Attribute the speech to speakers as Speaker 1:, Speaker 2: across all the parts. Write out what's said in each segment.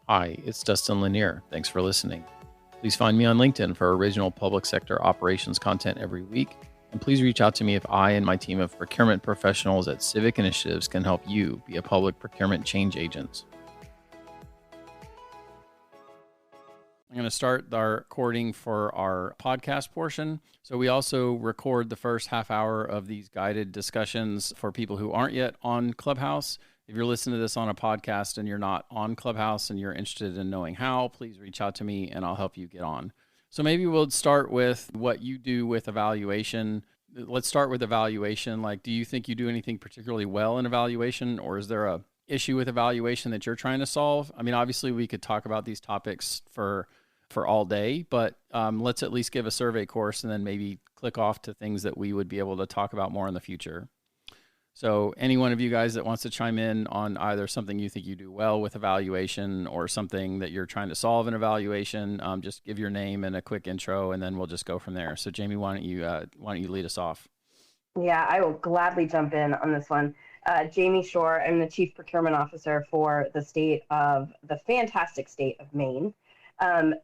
Speaker 1: Hi, it's Dustin Lanier. Thanks for listening. Please find me on LinkedIn for original public sector operations content every week. And please reach out to me if I and my team of procurement professionals at Civic Initiatives can help you be a public procurement change agent. I'm going to start our recording for our podcast portion. So we also record the first half hour of these guided discussions for people who aren't yet on Clubhouse. If you're listening to this on a podcast and you're not on Clubhouse and you're interested in knowing how, please reach out to me and I'll help you get on. So maybe we'll start with what you do with evaluation. Let's start with evaluation. Like, do you think you do anything particularly well in evaluation, or is there a issue with evaluation that you're trying to solve? I mean, obviously we could talk about these topics for all day, but let's at least give a survey course and then maybe click off to things that we would be able to talk about more in the future. So any one of you guys that wants to chime in on either something you think you do well with evaluation or something that you're trying to solve in evaluation, just give your name and a quick intro, and then we'll just go from there. So Jamie, why don't you lead us off?
Speaker 2: Yeah, I will gladly jump in on this one. Jaime Schorr, I'm the Chief Procurement Officer for the fantastic state of Maine. I'm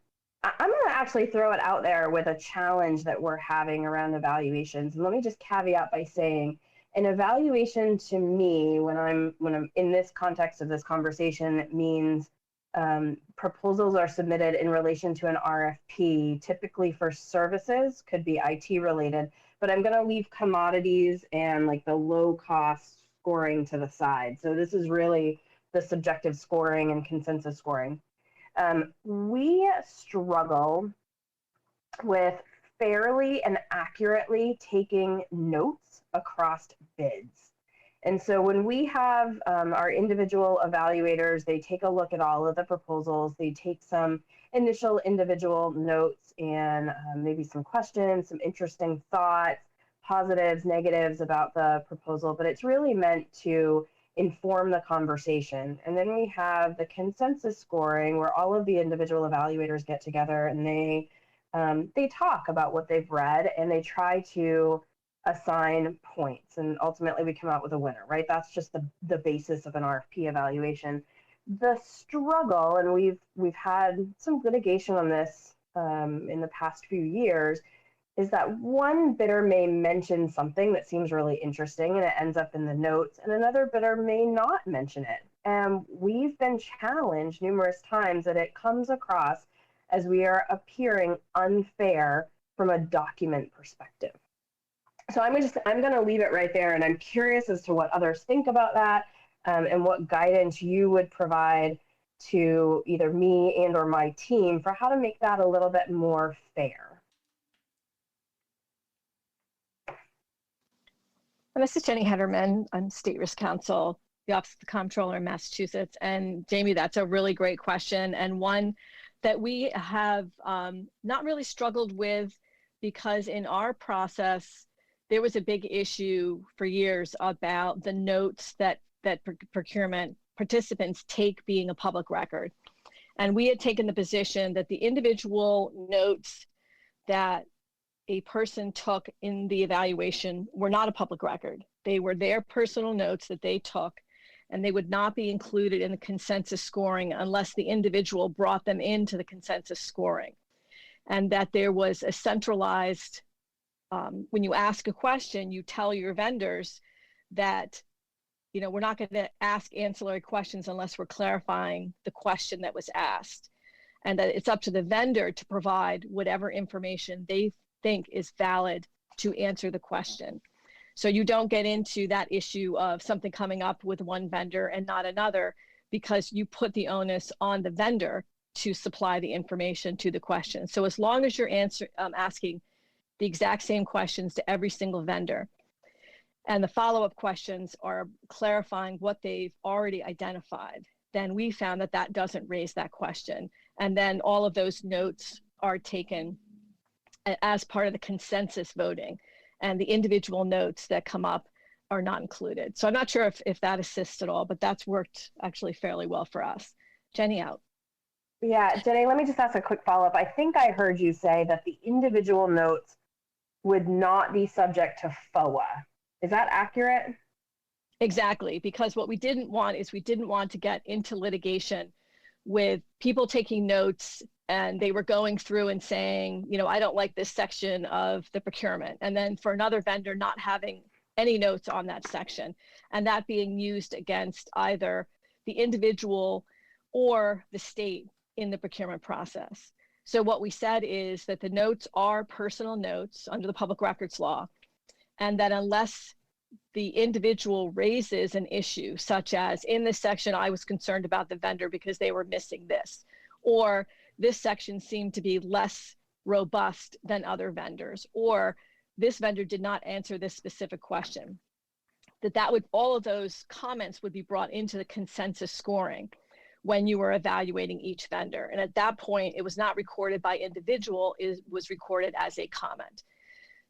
Speaker 2: going to actually throw it out there with a challenge that we're having around evaluations. And let me just caveat by saying, an evaluation to me, when I'm in this context of this conversation, means proposals are submitted in relation to an RFP, typically for services, could be IT related, but I'm going to leave commodities and like the low cost scoring to the side. So this is really the subjective scoring and consensus scoring. We struggle with fairly and accurately taking notes across bids. And so when we have our individual evaluators, they take a look at all of the proposals, they take some initial individual notes and maybe some questions, some interesting thoughts, positives, negatives about the proposal, but it's really meant to inform the conversation. And then we have the consensus scoring, where all of the individual evaluators get together and they talk about what they've read and they try to assign points, and ultimately we come out with a winner, right? That's just the basis of an RFP evaluation. The struggle, and we've had some litigation on this in the past few years, is that one bidder may mention something that seems really interesting and it ends up in the notes, and another bidder may not mention it. And we've been challenged numerous times that it comes across as we are appearing unfair from a document perspective. So I'm going to leave it right there, and I'm curious as to what others think about that and what guidance you would provide to either me and or my team for how to make that a little bit more fair.
Speaker 3: And this is Jenny Hedderman. I'm State Risk Counsel, the Office of the Comptroller in Massachusetts. And Jamie, that's a really great question, and one that we have not really struggled with, because in our process, there was a big issue for years about the notes that procurement participants take being a public record. And we had taken the position that the individual notes that a person took in the evaluation were not a public record. They were their personal notes that they took, and they would not be included in the consensus scoring unless the individual brought them into the consensus scoring. And that there was a centralized, when you ask a question, you tell your vendors that, we're not going to ask ancillary questions unless we're clarifying the question that was asked, and that it's up to the vendor to provide whatever information they think is valid to answer the question. So you don't get into that issue of something coming up with one vendor and not another, because you put the onus on the vendor to supply the information to the question. So as long as you're asking the exact same questions to every single vendor, and the follow-up questions are clarifying what they've already identified, then we found that that doesn't raise that question. And then all of those notes are taken as part of the consensus voting, and the individual notes that come up are not included. So I'm not sure if that assists at all, but that's worked actually fairly well for us. Jenny out.
Speaker 2: Yeah, Jenny, let me just ask a quick follow-up. I think I heard you say that the individual notes would not be subject to FOA. Is that accurate?
Speaker 3: Exactly, because what we didn't want is we didn't want to get into litigation with people taking notes, and they were going through and saying, I don't like this section of the procurement. And then for another vendor not having any notes on that section, and that being used against either the individual or the state in the procurement process. So what we said is that the notes are personal notes under the public records law, and that unless the individual raises an issue, such as in this section, I was concerned about the vendor because they were missing this, or this section seemed to be less robust than other vendors, or this vendor did not answer this specific question, that would, all of those comments would be brought into the consensus scoring when you were evaluating each vendor. And at that point, it was not recorded by individual, it was recorded as a comment.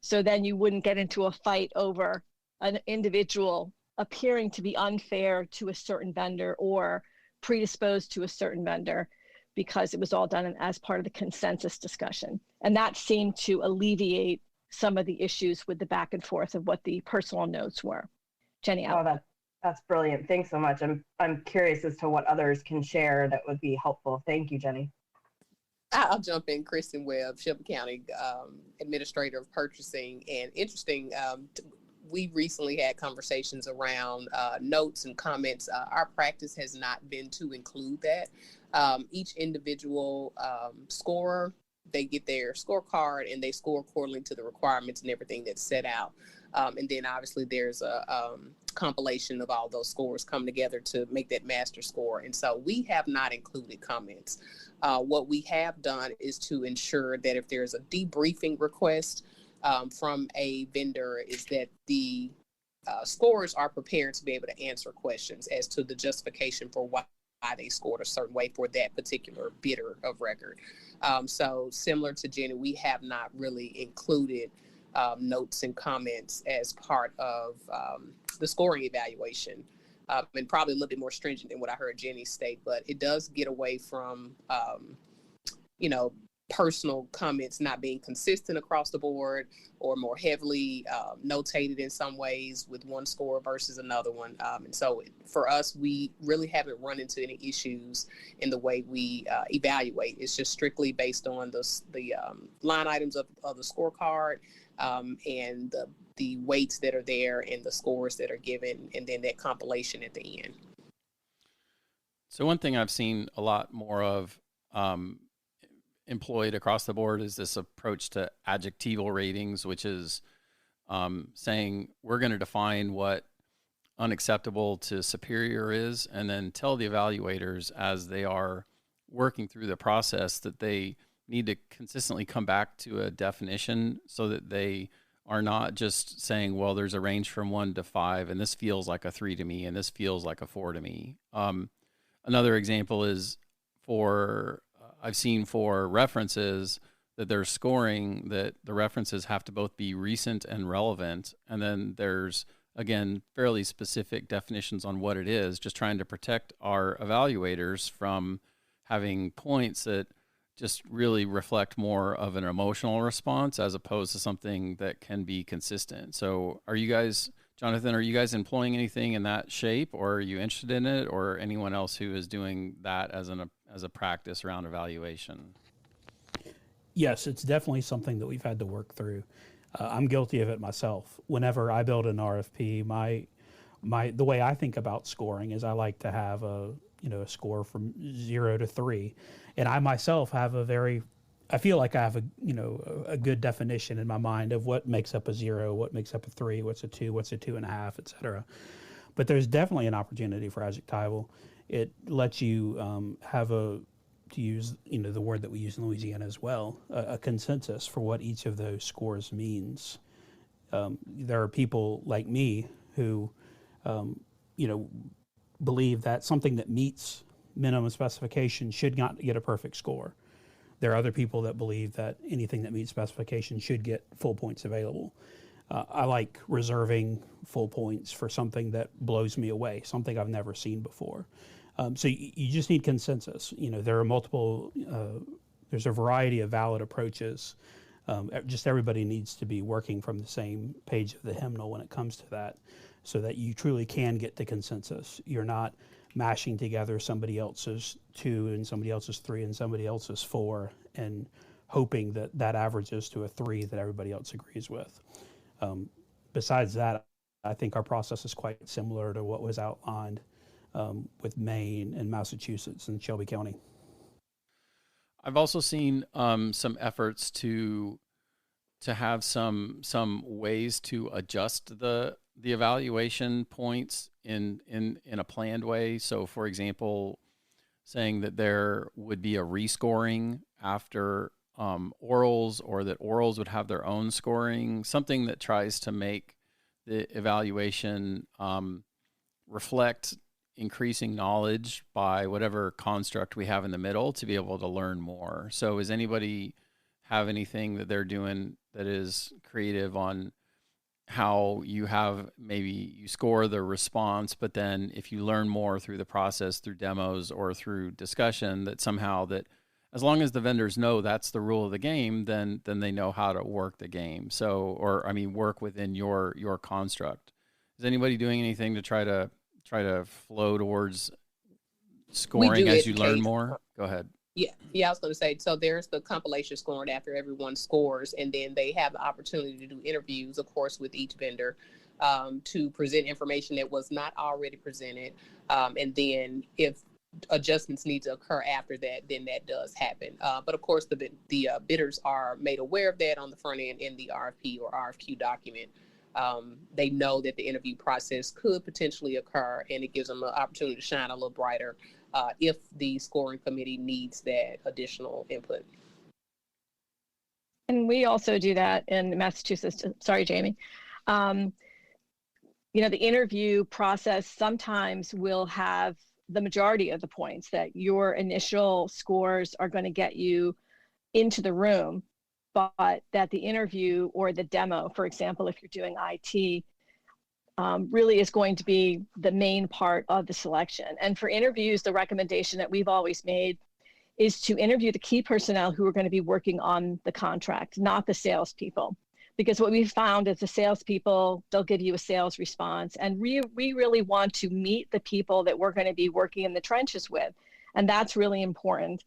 Speaker 3: So then you wouldn't get into a fight over an individual appearing to be unfair to a certain vendor or predisposed to a certain vendor, because it was all done as part of the consensus discussion. And that seemed to alleviate some of the issues with the back and forth of what the personal notes were. Jenny, out.
Speaker 2: That's brilliant. Thanks so much. I'm curious as to what others can share that would be helpful. Thank you, Jenny.
Speaker 4: I'll jump in. Christin Webb, Shelby County Administrator of Purchasing. And interesting, we recently had conversations around notes and comments. Our practice has not been to include that. Each individual scorer, they get their scorecard and they score accordingly to the requirements and everything that's set out. And then obviously there's a compilation of all those scores come together to make that master score. And so we have not included comments. What we have done is to ensure that if there's a debriefing request from a vendor, is that the scorers are prepared to be able to answer questions as to the justification for why they scored a certain way for that particular bidder of record. So similar to Jenny, we have not really included notes and comments as part of the scoring evaluation, and probably a little bit more stringent than what I heard Jenny state, but it does get away from, personal comments not being consistent across the board or more heavily notated in some ways with one score versus another one. And so for us, we really haven't run into any issues in the way we evaluate. It's just strictly based on the line items of the scorecard and the weights that are there and the scores that are given, and then that compilation at the end.
Speaker 1: So one thing I've seen a lot more of employed across the board is this approach to adjectival ratings, which is saying we're going to define what unacceptable to superior is, and then tell the evaluators as they are working through the process that they need to consistently come back to a definition so that they are not just saying, well, there's a range from 1 to 5, and this feels like a 3 to me, and this feels like a 4 to me. Another example is I've seen for references that there's scoring that the references have to both be recent and relevant. And then there's, again, fairly specific definitions on what it is, just trying to protect our evaluators from having points that just really reflect more of an emotional response as opposed to something that can be consistent. So Jonathan, are you guys employing anything in that shape, or are you interested in it, or anyone else who is doing that as a practice around evaluation?
Speaker 5: Yes, it's definitely something that we've had to work through. I'm guilty of it myself. Whenever I build an RFP, the way I think about scoring is I like to have a score from 0 to 3, and I myself have I feel like I have a good definition in my mind of what makes up a 0, what makes up a 3, what's a 2, what's a 2.5, et cetera. But there's definitely an opportunity for adjectival. It lets you have to use the word that we use in Louisiana as well, a consensus for what each of those scores means. There are people like me who, believe that something that meets minimum specification should not get a perfect score. There are other people that believe that anything that meets specification should get full points available. I like reserving full points for something that blows me away, something I've never seen before. So you just need consensus. There are there's a variety of valid approaches. Just everybody needs to be working from the same page of the hymnal when it comes to that, so that you truly can get to consensus. You're not mashing together somebody else's 2 and somebody else's 3 and somebody else's 4 and hoping that that averages to a 3 that everybody else agrees with. Besides that, I think our process is quite similar to what was outlined with Maine and Massachusetts and Shelby County.
Speaker 1: I've also seen some efforts to have some ways to adjust the evaluation points in a planned way. So, for example, saying that there would be a rescoring after orals, or that orals would have their own scoring, something that tries to make the evaluation reflect increasing knowledge by whatever construct we have in the middle to be able to learn more. So does anybody have anything that they're doing that is creative on how you have, maybe you score the response, but then if you learn more through the process, through demos or through discussion, that somehow that as long as the vendors know that's the rule of the game, then they know how to work the game. So, or I mean, work within your construct. Is anybody doing anything to try to flow towards scoring as you learn more? Go ahead.
Speaker 4: Yeah, I was going to say, so there's the compilation scoring after everyone scores, and then they have the opportunity to do interviews, of course, with each vendor to present information that was not already presented. And then if adjustments need to occur after that, then that does happen. But of course, the bidders are made aware of that on the front end in the RFP or RFQ document. They know that the interview process could potentially occur, and it gives them an opportunity to shine a little brighter if the scoring committee needs that additional input.
Speaker 3: And we also do that in Massachusetts. Sorry, Jamie. The interview process sometimes will have the majority of the points that your initial scores are going to get you into the room, but that the interview or the demo, for example, if you're doing IT, really is going to be the main part of the selection. And for interviews, the recommendation that we've always made is to interview the key personnel who are going to be working on the contract, not the salespeople. Because what we've found is the salespeople, they'll give you a sales response. And we really want to meet the people that we're going to be working in the trenches with. And that's really important,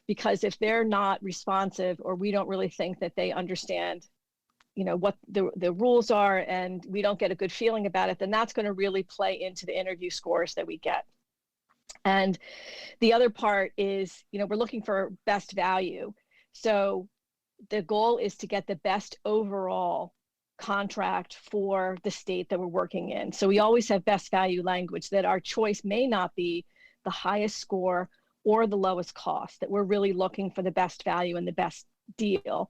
Speaker 3: because if they're not responsive, or we don't really think that they understand what the rules are, and we don't get a good feeling about it, then that's going to really play into the interview scores that we get. And the other part is, we're looking for best value. So the goal is to get the best overall contract for the state that we're working in. So we always have best value language, that our choice may not be the highest score or the lowest cost, that we're really looking for the best value and the best deal.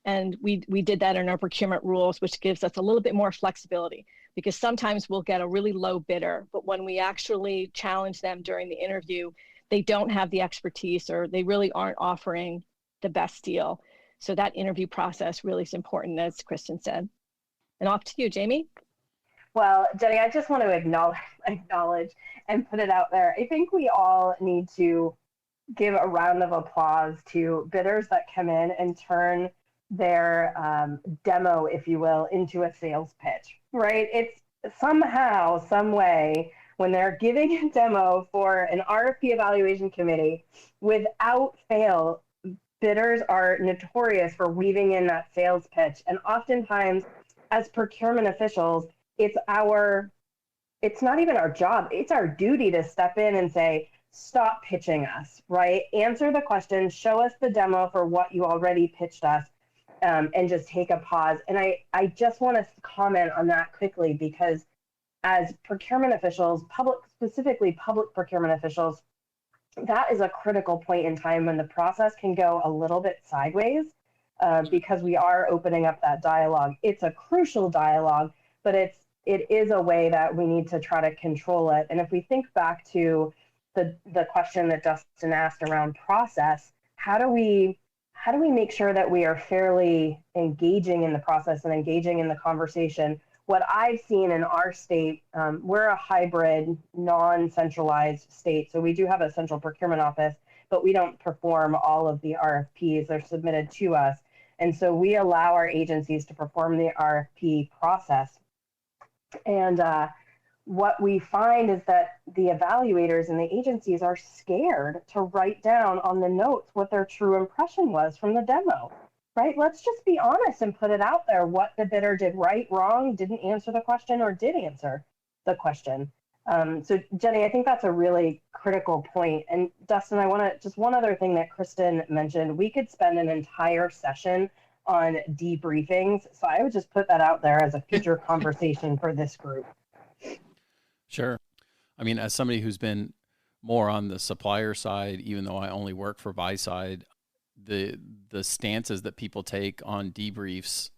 Speaker 3: And we did that in our procurement rules, which gives us a little bit more flexibility, because sometimes we'll get a really low bidder, but when we actually challenge them during the interview, they don't have the expertise, or they really aren't offering the best deal. So that interview process really is important, as Christin said. And off to you, Jamie.
Speaker 2: Well, Jenny, I just want to acknowledge and put it out there. I think we all need to give a round of applause to bidders that come in and turn their demo, if you will, into a sales pitch, right? It's somehow, some way, when they're giving a demo for an RFP evaluation committee, without fail, bidders are notorious for weaving in that sales pitch. And oftentimes, as procurement officials, it's not even our job, it's our duty to step in and say, stop pitching us, right? Answer the question, show us the demo for what you already pitched us, and just take a pause. And I just want to comment on that quickly, because as procurement officials, specifically public procurement officials, that is a critical point in time when the process can go a little bit sideways, because we are opening up that dialogue. It's a crucial dialogue, but it is a way that we need to try to control it. And if we think back to the question that Dustin asked around process, how do we make sure that we are fairly engaging in the process and engaging in the conversation? What I've seen in our state, we're a hybrid, non-centralized state. So we do have a central procurement office, but we don't perform all of the RFPs. They're submitted to us. And so we allow our agencies to perform the RFP process. And what we find is that the evaluators and the agencies are scared to write down on the notes what their true impression was from the demo, right? Let's just be honest and put it out there what the bidder did right, wrong, didn't answer the question, or did answer the question. So Jenny, I think that's a really critical point. And Dustin, I want to just one other thing that Christin mentioned. We could spend an entire session on debriefings. So I would just put that out there as a future conversation for this group.
Speaker 1: Sure. I mean, as somebody who's been more on the supplier side, even though I only work for buy side, the stances that people take on debriefs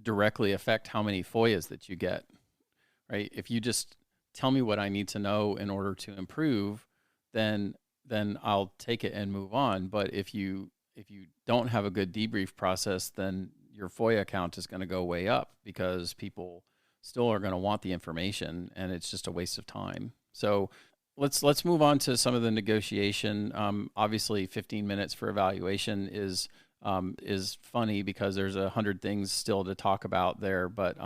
Speaker 1: directly affect how many FOIAs that you get, right? If you just tell me what I need to know in order to improve, then I'll take it and move on. But if you don't have a good debrief process, then your FOIA count is going to go way up because people still are going to want the information, and it's just a waste of time. So let's move on to some of the negotiation. Obviously, 15 minutes for evaluation is funny because there's 100 things still to talk about there. But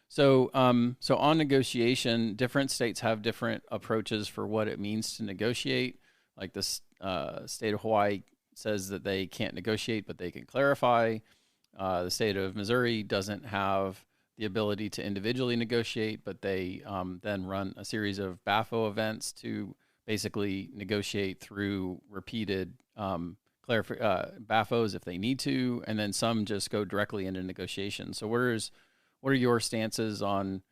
Speaker 1: so on negotiation, different states have different approaches for what it means to negotiate. Like the state of Hawaii says that they can't negotiate, but they can clarify. The state of Missouri doesn't have the ability to individually negotiate, but they then run a series of BAFO events to basically negotiate through repeated BAFOs if they need to, and then some just go directly into negotiation. So what are your stances on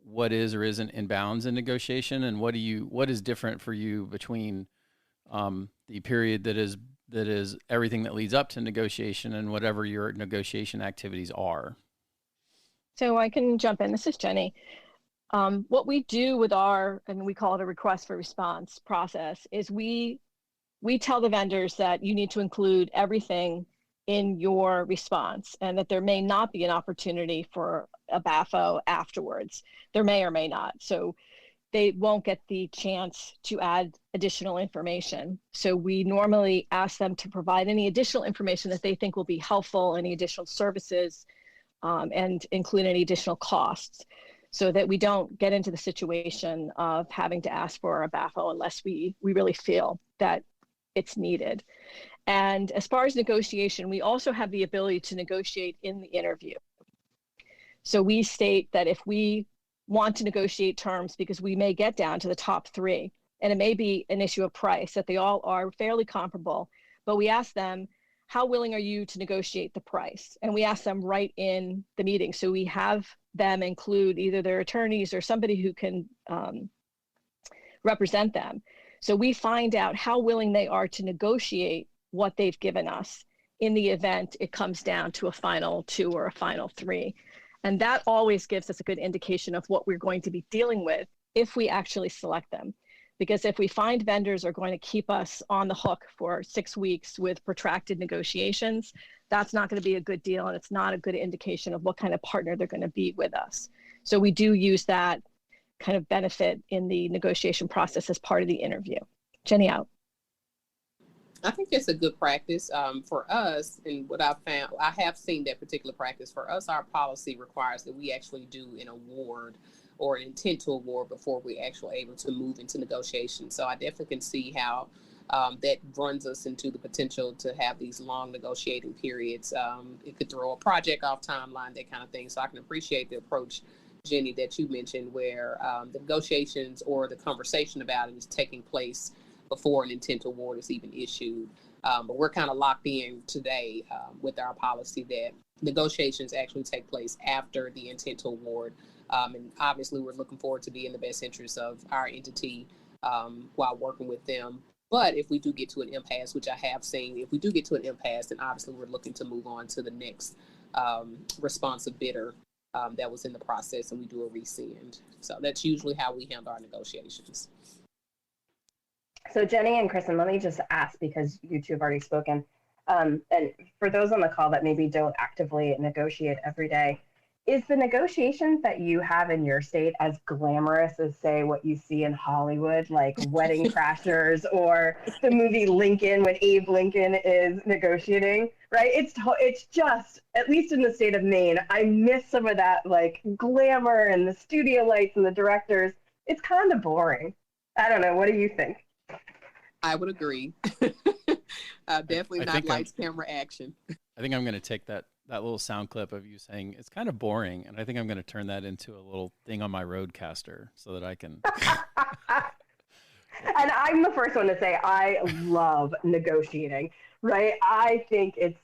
Speaker 1: what is or isn't in bounds in negotiation, and what is different for you between the period that is everything that leads up to negotiation and whatever your negotiation activities are?
Speaker 3: So I can jump in. This is Jenny. What we do with and we call it a request for response process, is we tell the vendors that you need to include everything in your response and that there may not be an opportunity for a BAFO afterwards. There may or may not. So they won't get the chance to add additional information. So we normally ask them to provide any additional information that they think will be helpful, any additional services, and include any additional costs, so that we don't get into the situation of having to ask for a BAFO unless we really feel that it's needed. And as far as negotiation, we also have the ability to negotiate in the interview. So we state that if we want to negotiate terms, because we may get down to the top three, and it may be an issue of price, that they all are fairly comparable, but we ask them, how willing are you to negotiate the price? And we ask them right in the meeting. So we have them include either their attorneys or somebody who can represent them. So we find out how willing they are to negotiate what they've given us in the event it comes down to a final two or a final three. And that always gives us a good indication of what we're going to be dealing with if we actually select them. Because if we find vendors are going to keep us on the hook for 6 weeks with protracted negotiations, that's not going to be a good deal, and it's not a good indication of what kind of partner they're going to be with us. So we do use that kind of benefit in the negotiation process as part of the interview. Jenny out.
Speaker 4: I think it's a good practice for us, and what I've found, I have seen that particular practice. For us, our policy requires that we actually do an award or an intent to award before we're actually able to move into negotiations. So I definitely can see how that runs us into the potential to have these long negotiating periods. It could throw a project off timeline, that kind of thing. So I can appreciate the approach, Jenny, that you mentioned, where the negotiations or the conversation about it is taking place before an intent to award is even issued. But we're kind of locked in today with our policy that negotiations actually take place after the intent to award. And obviously, we're looking forward to be in the best interest of our entity while working with them. But if we do get to an impasse, which I have seen, if we do get to an impasse, then obviously we're looking to move on to the next responsive bidder that was in the process, and we do a rescind. So that's usually how we handle our negotiations.
Speaker 2: So Jenny and Kristen, let me just ask, because you two have already spoken, and for those on the call that maybe don't actively negotiate every day, is the negotiations that you have in your state as glamorous as, say, what you see in Hollywood, like Wedding Crashers or the movie Lincoln when Abe Lincoln is negotiating, right? It's just, at least in the state of Maine, I miss some of that like glamour and the studio lights and the directors. it's kind of boring. I don't know. What do you think?
Speaker 4: I would agree. Definitely not lights, camera, action.
Speaker 1: I think I'm going to take that little sound clip of you saying it's kind of boring, and I think I'm going to turn that into a little thing on my Roadcaster so that I can.
Speaker 2: And I'm the first one to say I love negotiating, right? I think it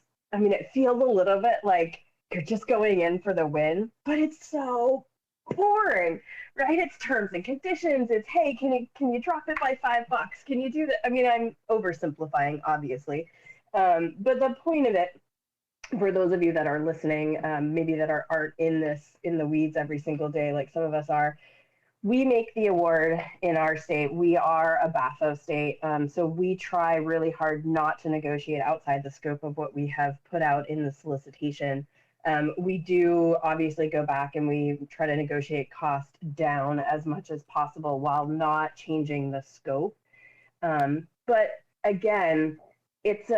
Speaker 2: feels a little bit like you're just going in for the win, but it's so boring, right? It's terms and conditions. It's, hey, can you drop it by $5? Can you do that? I mean, I'm oversimplifying, obviously. But the point of it, for those of you that are listening, maybe that aren't in the weeds every single day, like some of us are, we make the award in our state. We are a BAFO state, so we try really hard not to negotiate outside the scope of what we have put out in the solicitation. We do obviously go back and we try to negotiate cost down as much as possible while not changing the scope. But again, it's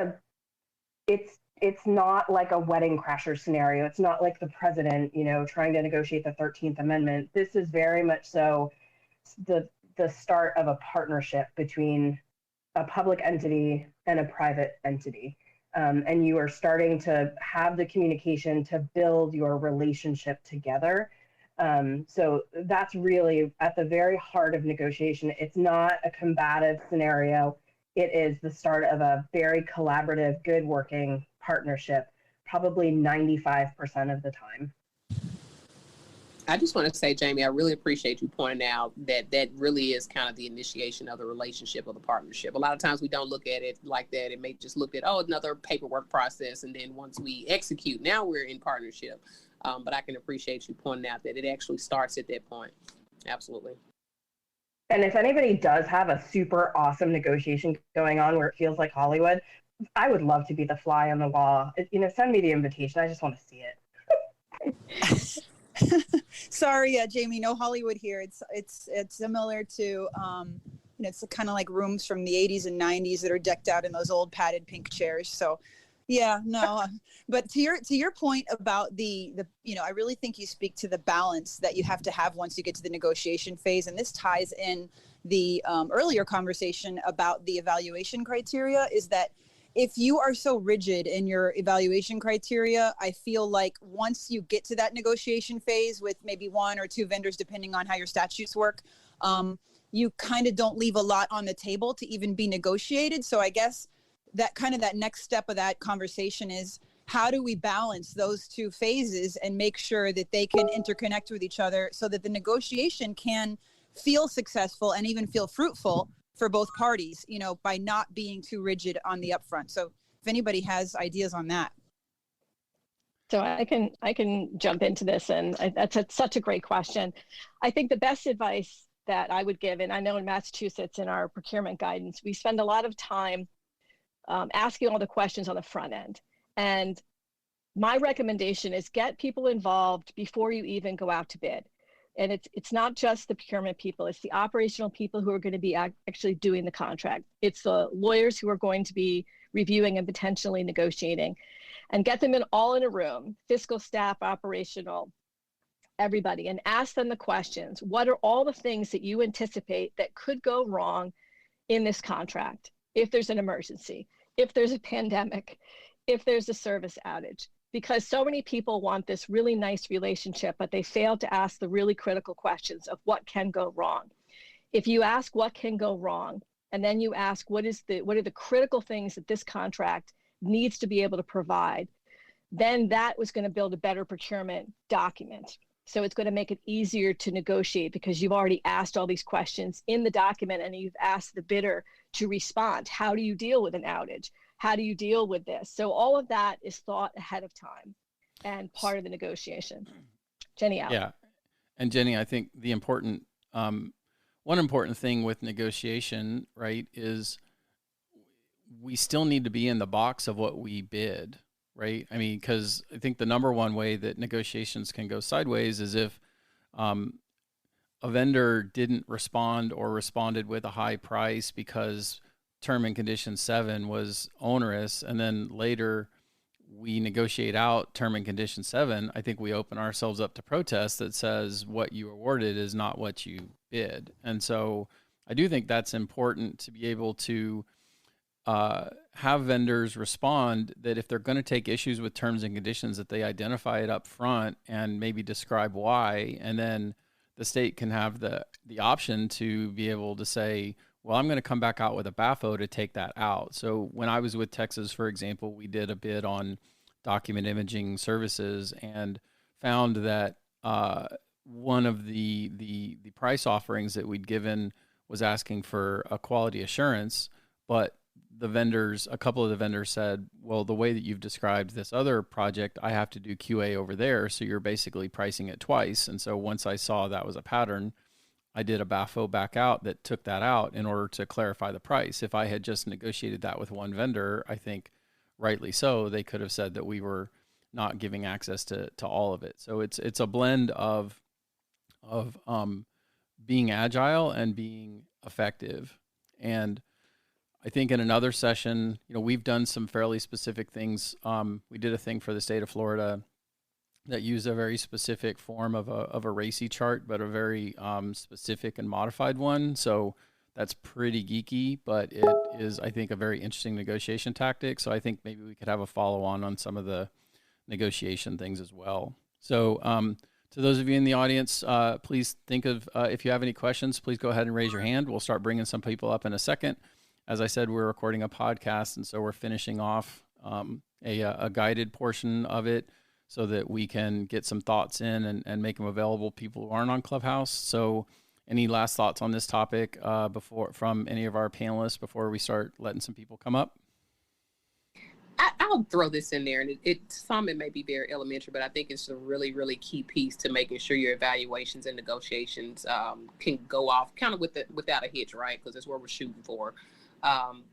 Speaker 2: not like a wedding crasher scenario. It's not like the president, trying to negotiate the 13th Amendment. This is very much so the start of a partnership between a public entity and a private entity. And you are starting to have the communication to build your relationship together. So that's really at the very heart of negotiation. It's not a combative scenario. It is the start of a very collaborative, good working partnership, probably 95% of the time.
Speaker 4: I just want to say, Jaime, I really appreciate you pointing out that really is kind of the initiation of the relationship or the partnership. A lot of times we don't look at it like that. It may just look at, another paperwork process. And then once we execute, now we're in partnership. But I can appreciate you pointing out that it actually starts at that point. Absolutely.
Speaker 2: And if anybody does have a super awesome negotiation going on where it feels like Hollywood, I would love to be the fly on the wall. Send me the invitation. I just want to see it.
Speaker 6: Sorry, Jaime, no Hollywood here. It's similar to it's kind of like rooms from the 80s and 90s that are decked out in those old padded pink chairs. So yeah, no. But to your point about the I really think you speak to the balance that you have to have once you get to the negotiation phase, and this ties in the earlier conversation about the evaluation criteria. Is that if you are so rigid in your evaluation criteria, I feel like once you get to that negotiation phase with maybe one or two vendors, depending on how your statutes work, you kind of don't leave a lot on the table to even be negotiated. So I guess that next step of that conversation is, how do we balance those two phases and make sure that they can interconnect with each other so that the negotiation can feel successful and even feel fruitful for both parties, by not being too rigid on the upfront. So if anybody has ideas on that.
Speaker 3: So I can jump into this, and that's such a great question. I think the best advice that I would give, and I know in Massachusetts in our procurement guidance, we spend a lot of time asking all the questions on the front end. And my recommendation is get people involved before you even go out to bid. And it's not just the procurement people, it's the operational people who are going to be actually doing the contract. It's the lawyers who are going to be reviewing and potentially negotiating, and get them all in a room, fiscal staff, operational, everybody, and ask them the questions. What are all the things that you anticipate that could go wrong in this contract? If there's an emergency, if there's a pandemic, if there's a service outage. Because so many people want this really nice relationship, but they fail to ask the really critical questions of what can go wrong. If you ask what can go wrong, and then you ask what are the critical things that this contract needs to be able to provide, then that was going to build a better procurement document. So it's going to make it easier to negotiate because you've already asked all these questions in the document, and you've asked the bidder to respond. How do you deal with an outage? How do you deal with this? So all of that is thought ahead of time and part of the negotiation. Jenny out.
Speaker 1: Yeah. And Jenny, I think the important, one important thing with negotiation, right, is we still need to be in the box of what we bid, right? I mean, because I think the number one way that negotiations can go sideways is if a vendor didn't respond or responded with a high price because term and condition 7 was onerous, and then later we negotiate out term and condition 7, I think we open ourselves up to protest that says what you awarded is not what you bid. And so I do think that's important to be able to have vendors respond that if they're going to take issues with terms and conditions, that they identify it up front and maybe describe why, and then the state can have the option to be able to say, well, I'm going to come back out with a BAFO to take that out. So when I was with Texas, for example, we did a bid on document imaging services and found that one of the price offerings that we'd given was asking for a quality assurance, but a couple of the vendors said, well, the way that you've described this other project, I have to do QA over there. So you're basically pricing it twice. And so once I saw that was a pattern, I did a BAFO back out that took that out in order to clarify the price. If I had just negotiated that with one vendor, I think rightly so, they could have said that we were not giving access to all of it. So it's a blend of being agile and being effective. And I think in another session, we've done some fairly specific things. We did a thing for the state of Florida that used a very specific form of a RACI chart, but a very specific and modified one. So that's pretty geeky, but it is, I think, a very interesting negotiation tactic. So I think maybe we could have a follow-on some of the negotiation things as well. So to those of you in the audience, please think of, if you have any questions, please go ahead and raise your hand. We'll start bringing some people up in a second. As I said, we're recording a podcast, and so we're finishing off a guided portion of it so that we can get some thoughts in and make them available to people who aren't on Clubhouse. So any last thoughts on this topic from any of our panelists before we start letting some people come up?
Speaker 4: I'll throw this in there, and it may be very elementary, but I think it's a really, really key piece to making sure your evaluations and negotiations can go off kind of without a hitch, right? Because that's what we're shooting for.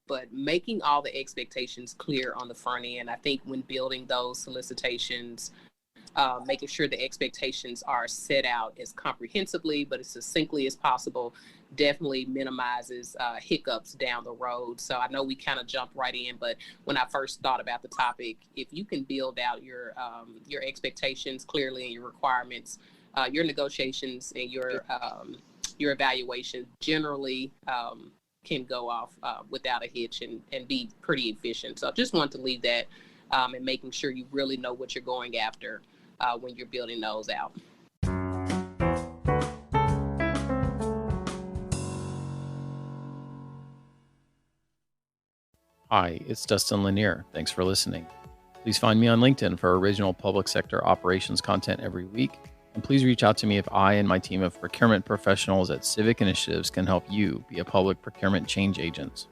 Speaker 4: But making all the expectations clear on the front end, I think when building those solicitations, making sure the expectations are set out as comprehensively but as succinctly as possible definitely minimizes hiccups down the road. So I know we kind of jumped right in, but when I first thought about the topic, if you can build out your expectations clearly and your requirements, your negotiations and your evaluation generally can go off without a hitch and be pretty efficient. So I just want to leave that and making sure you really know what you're going after when you're building those out.
Speaker 1: Hi, it's Dustin Lanier. Thanks for listening. Please find me on LinkedIn for original public sector operations content every week. And please reach out to me if I and my team of procurement professionals at Civic Initiatives can help you be a public procurement change agent.